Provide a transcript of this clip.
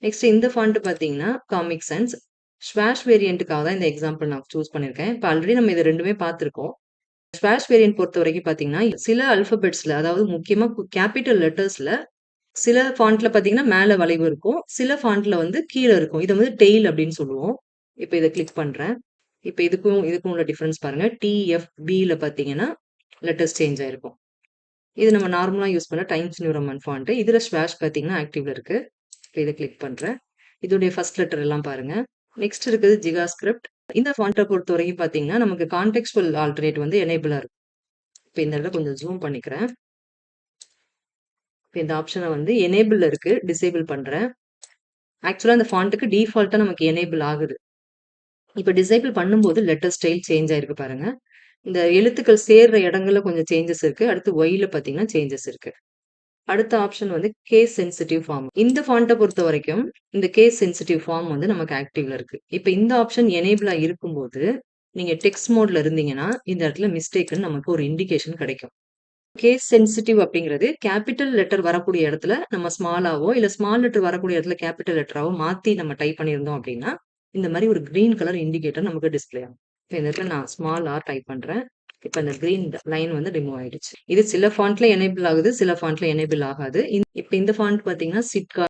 Next இந்த font பார்த்தீங்கன்னா, comic sense. Swash வேரியன்ட்க்காக தான் இந்த எக்ஸாம்பிள் நான் சூஸ் பண்ணியிருக்கேன். இப்ப ஆல்ரெடி நம்ம இது 2மே பார்த்திருக்கோம். ஸ்வாஷ் வேரியன்ட் பொறுத்தவரைக்கும் பார்த்தீங்கன்னா, சில ஆல்ஃபபெட்ஸ்ல அதாவது முக்கியமா கேப்பிட்டல் லெட்டர்ஸ்ல சில ஃபாண்ட்ல பார்த்தீங்கன்னா, மேல வளைவு இருக்கும். சில ஃபாண்ட்ல வந்து கீழ இருக்கும். இத வந்து டெயில் அப்படின்னு சொல்லுவோம். இப்ப இத கிளிக் பண்றேன். இப்ப இதுக்கும் உள்ள டிஃபரன்ஸ் பாருங்க. TFBல பார்த்தீங்கன்னா, லெட்டர்ஸ் சேஞ்ச் ஆயிருக்கும். இது நம்ம நார்மலா யூஸ் பண்ண டைம்ஸ் நியூ ரோமன் ஃபாண்ட். இதுல ஸ்வாஷ் பார்த்தீங்கன்னா, ஆக்டிவ்ல இருக்கு. இப்ப இத கிளிக் பண்றேன். இதோடைய ஃபர்ஸ்ட் லெட்டர் எல்லாம் பாருங்க. நெக்ஸ்ட் இருக்குது ஜிகாஸ்கிரிப்ட். இந்த ஃபாண்ட்ட பொறுத்தவரைக்கும் பார்த்தீங்கன்னா, நமக்கு கான்டெக்ஸ்டுவல் ஆல்டர்னேட் வந்து எனேபிளா இருக்கும். இப்ப இந்த இடத்துல கொஞ்சம் ஜூம் பண்ணிக்கிறேன். இப்ப இந்த ஆப்ஷன வந்து எனேபிள்ல இருக்கு. டிசேபிள் பண்றேன். ஆக்சுவலா அந்த ஃபாண்ட்க்கு டிஃபால்ட்டா நமக்கு எனேபிள் ஆகுது. இப்ப டிசேபிள் பண்ணும்போது லெட்டர் ஸ்டைல் சேஞ்ச் ஆயிருக்கு பாருங்க. இந்த எழுத்துக்கள் சேர்ற இடங்கள்ல கொஞ்சம் சேஞ்சஸ் இருக்கு. அடுத்து ஒய்ல பார்த்தீங்கன்னா சேஞ்சஸ் இருக்கு. அடுத்த ஆப்ஷன் வந்து கேஸ் சென்சிட்டிவ் ஃபார்ம். இந்த ஃபாண்ட்ட பொறுத்தவரைக்கும் இந்த கேஸ் சென்சிட்டிவ் ஃபார்ம் வந்து நமக்கு ஆக்டிவ்ல இருக்கு. இப்ப இந்த ஆப்ஷன் எனேபிளா இருக்கும்போது, நீங்க டெக்ஸ்ட் மோட்ல இருந்தீங்கன்னா, இந்த இடத்துல மிஸ்டேக்ன்னு நமக்கு ஒரு இண்டிகேஷன் கிடைக்கும். கேஸ் சென்சிட்டிவ் அப்படிங்கிறது கேப்பிட்டல் லெட்டர் வரக்கூடிய இடத்துல நம்ம ஸ்மாலாவோ, இல்ல ஸ்மால் லெட்டர் வரக்கூடிய இடத்துல கேப்பிட்டல் லெட்டராவோ மாத்தி நம்ம டைப் பண்ணியிருந்தோம் அப்படின்னா, இந்த மாரி ஒரு கிரீன் கலர் இண்டிகேட்டர் நமக்கு டிஸ்ப்ளே ஆகும். இப்ப இந்த இடத்துல நான் ஸ்மால் ஆர் டைப் பண்றேன். இப்ப அந்த கிரீன் லைன் வந்து ரிமூவ் ஆயிடுச்சு. இது சில ஃபாண்ட்ல எனேபிள் ஆகுது, சில ஃபாண்ட்ல எனேபிள் ஆகாது. இப்ப இந்த ஃபாண்ட் பார்த்தீங்கன்னா, சிட்கா